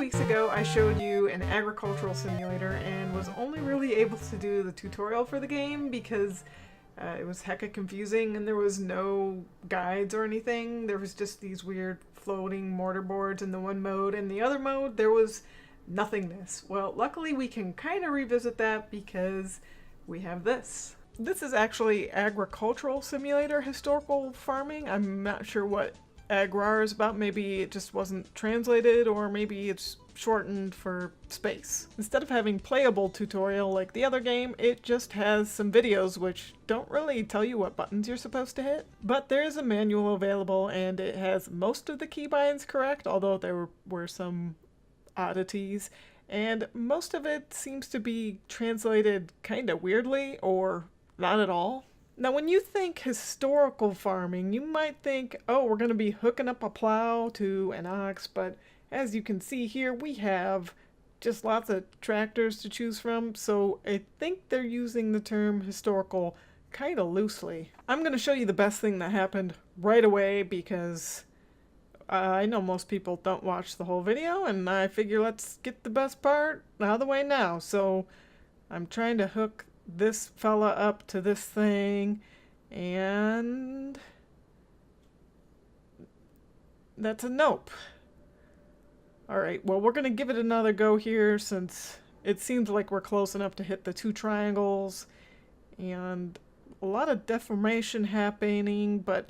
weeks ago I showed you an agricultural simulator and was only really able to do the tutorial for the game because it was hecka confusing and there was no guides or anything. There was just these weird floating mortar boards in the one mode, and the other mode there was nothingness. Well, luckily we can kind of revisit that because we have this. This is actually agricultural simulator historical farming. I'm not sure what agrar is about. Maybe it just wasn't translated, or maybe it's shortened for space. Instead of having playable tutorial like the other game, it just has some videos which don't really tell you what buttons you're supposed to hit. But there is a manual available and it has most of the keybinds correct, although there were some oddities, and most of it seems to be translated kind of weirdly or not at all. Now when you think historical farming, you might think, oh, we're going to be hooking up a plow to an ox, but as you can see here, we have just lots of tractors to choose from, so I think they're using the term historical kind of loosely. I'm going to show you the best thing that happened right away because I know most people don't watch the whole video, and I figure let's get the best part out of the way now. So I'm trying to hook this fella up to this thing, and that's a nope. Alright, well we're gonna give it another go here since it seems like we're close enough to hit the two triangles, and a lot of deformation happening, but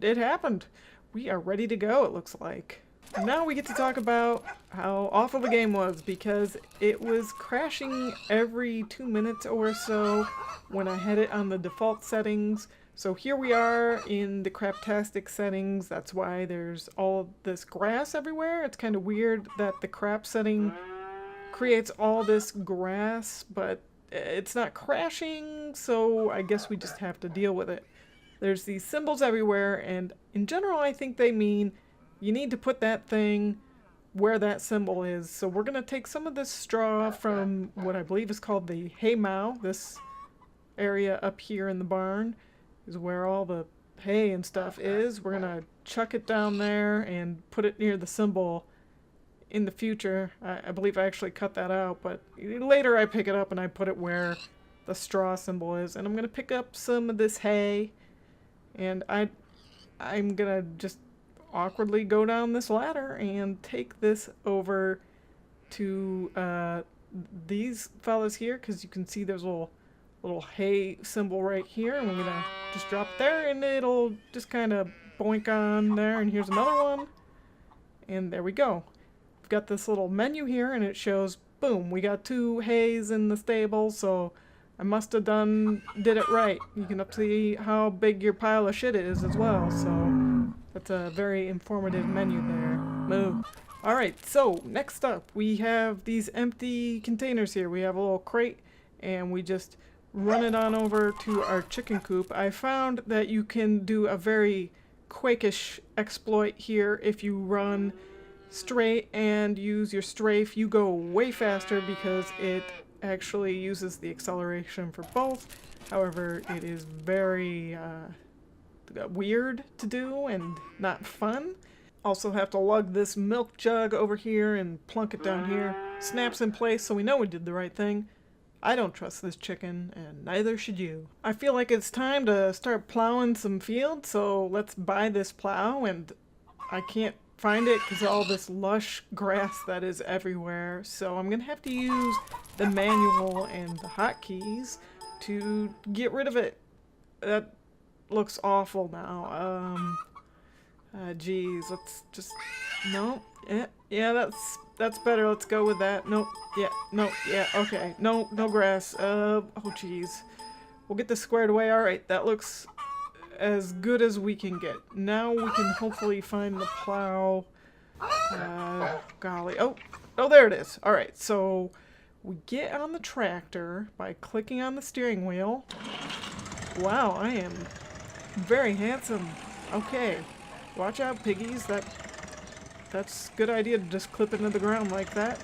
it happened. We are ready to go, it looks like. Now we get to talk about how awful the game was, because it was crashing every 2 minutes or so when I had it on the default settings. So here we are in the craptastic settings. That's why there's all this grass everywhere. It's kind of weird that the crap setting creates all this grass, but it's not crashing, so I guess we just have to deal with it. There's these symbols everywhere, and in general I think they mean you need to put that thing where that symbol is. So we're going to take some of this straw from what I believe is called the hay mow. This area up here in the barn is where all the hay and stuff is. We're going to chuck it down there and put it near the symbol in the future. I believe I actually cut that out, but later I pick it up and I put it where the straw symbol is. And I'm going to pick up some of this hay, and I'm going to just awkwardly go down this ladder and take this over to these fellas here, because you can see there's a little hay symbol right here, and we're gonna just drop it there and it'll just kind of boink on there, and here's another one, and there we go. We've got this little menu here and it shows, boom, we got 2 hays in the stable, so I must have did it right. You can see how big your pile of shit is as well, so that's a very informative menu there. Move. Alright, so next up we have these empty containers here. We have a little crate and we just run it on over to our chicken coop. I found that you can do a very Quakish exploit here. If you run straight and use your strafe, you go way faster because it actually uses the acceleration for both. However, it is very weird to do and not fun. Also have to lug this milk jug over here and plunk it down here. Snaps in place, so we know we did the right thing. I don't trust this chicken, and neither should you. I feel like it's time to start plowing some fields, so let's buy this plow, and I can't find it because of all this lush grass that is everywhere, so I'm gonna have to use the manual and the hotkeys to get rid of it. That looks awful now. Geez, let's just, no, yeah, that's better, let's go with that. Nope, yeah, no, yeah, okay, no grass, oh geez. We'll get this squared away. Alright, that looks as good as we can get. Now we can hopefully find the plow. Golly, oh, there it is. Alright, so we get on the tractor by clicking on the steering wheel. Wow, I am very handsome. Okay, watch out, piggies. That's a good idea to just clip into the ground like that.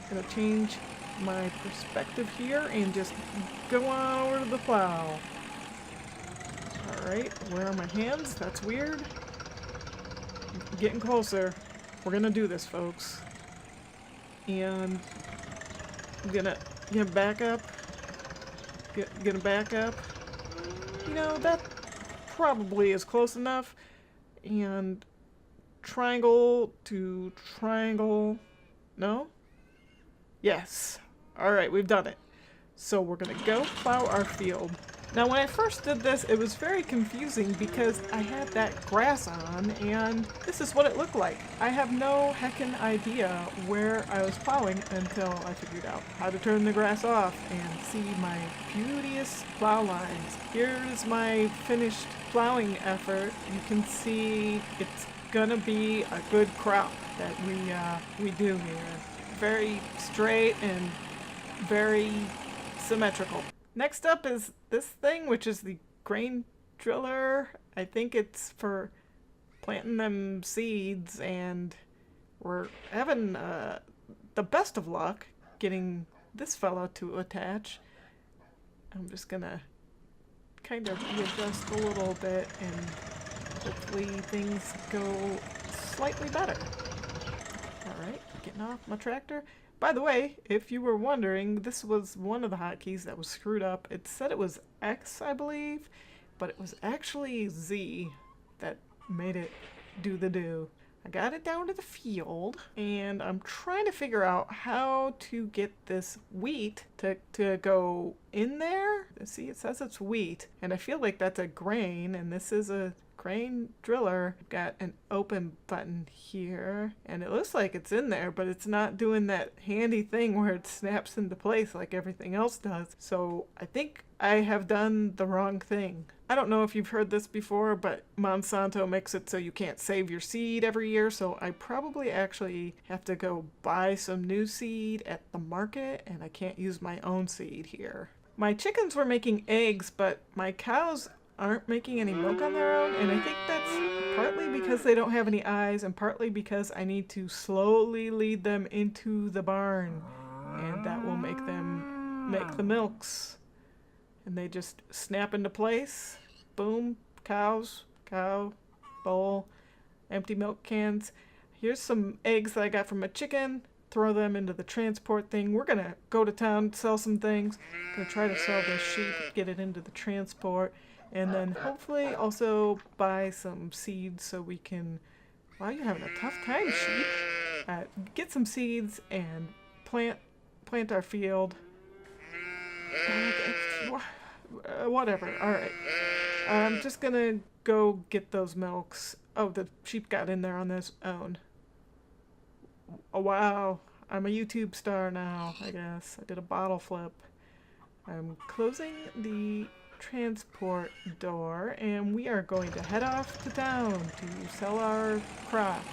Gonna change my perspective here and just go on over to the plow. Alright, where are my hands? That's weird. Getting closer. We're gonna do this, folks. And I'm gonna back up. Gonna back up. You know, that probably is close enough. And triangle to triangle. No? Yes. Alright, we've done it. So we're gonna go plow our field. Now when I first did this, it was very confusing because I had that grass on and this is what it looked like. I have no heckin' idea where I was plowing until I figured out how to turn the grass off and see my beauteous plow lines. Here's my finished plowing effort. You can see it's gonna be a good crop that we do here. Very straight and very symmetrical. Next up is this thing, which is the grain driller. I think it's for planting them seeds, and we're having the best of luck getting this fella to attach. I'm just gonna kind of readjust a little bit and hopefully things go slightly better. Alright, getting off my tractor. By the way, if you were wondering, this was one of the hotkeys that was screwed up. It said it was X, I believe, but it was actually Z that made it do the do. I got it down to the field, and I'm trying to figure out how to get this wheat to go in there. See, it says it's wheat, and I feel like that's a grain, and this is a grain driller. I've got an open button here, and it looks like it's in there, but it's not doing that handy thing where it snaps into place like everything else does. So I think I have done the wrong thing. I don't know if you've heard this before, but Monsanto makes it so you can't save your seed every year, so I probably actually have to go buy some new seed at the market, and I can't use my own seed here. My chickens were making eggs, but my cows aren't making any milk on their own, and I think that's partly because they don't have any eyes and partly because I need to slowly lead them into the barn, and that will make them make the milks. And they just snap into place. Boom, cows, cow, bowl, empty milk cans. Here's some eggs that I got from a chicken. Throw them into the transport thing. We're gonna go to town, sell some things. Gonna try to sell this sheep, get it into the transport. And then hopefully also buy some seeds so we can... Wow, you're having a tough time, sheep. Get some seeds and plant our field. Whatever, alright. I'm just gonna go get those milks. Oh, the sheep got in there on his own. Oh, wow. I'm a YouTube star now, I guess. I did a bottle flip. I'm closing the transport door, and we are going to head off to town to sell our crop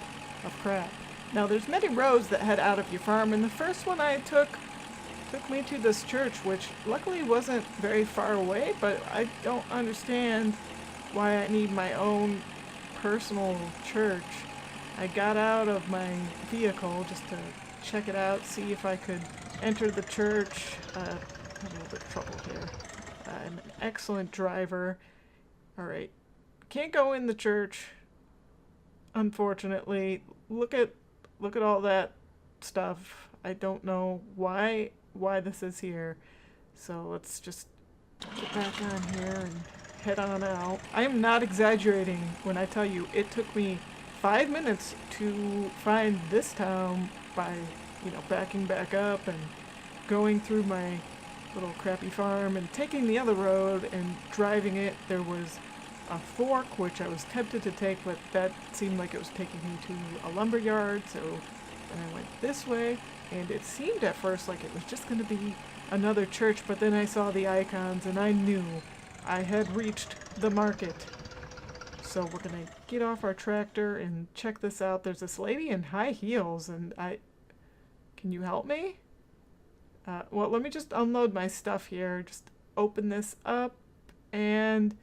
of crap. Now, there's many roads that head out of your farm, and the first one I took me to this church, which luckily wasn't very far away, but I don't understand why I need my own personal church. I got out of my vehicle just to check it out, see if I could enter the church. I have a little bit of trouble here. I'm an excellent driver. Alright. Can't go in the church, unfortunately. Look at all that stuff. I don't know why this is here. So let's just get back on here and head on out. I am not exaggerating when I tell you it took me 5 minutes to find this town by, backing back up and going through my little crappy farm and taking the other road and driving it. There was a fork which I was tempted to take, but that seemed like it was taking me to a lumber yard, so then I went this way, and it seemed at first like it was just going to be another church, but then I saw the icons and I knew I had reached the market. So we're going to get off our tractor and check this out. There's this lady in high heels, and can you help me? Well, let me just unload my stuff here. Just open this up, and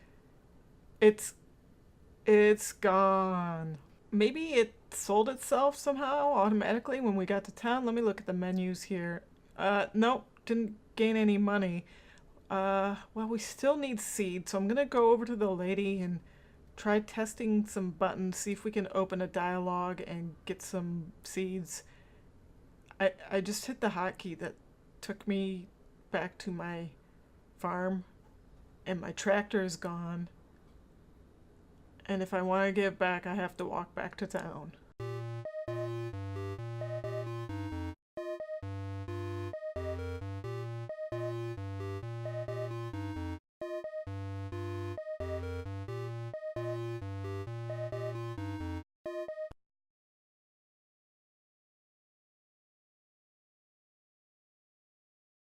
it's gone. Maybe it sold itself somehow automatically when we got to town. Let me look at the menus here. Nope, didn't gain any money. Well, we still need seed, so I'm gonna go over to the lady and try testing some buttons, see if we can open a dialogue and get some seeds. I just hit the hotkey that took me back to my farm, and my tractor is gone. And if I want to give back, I have to walk back to town.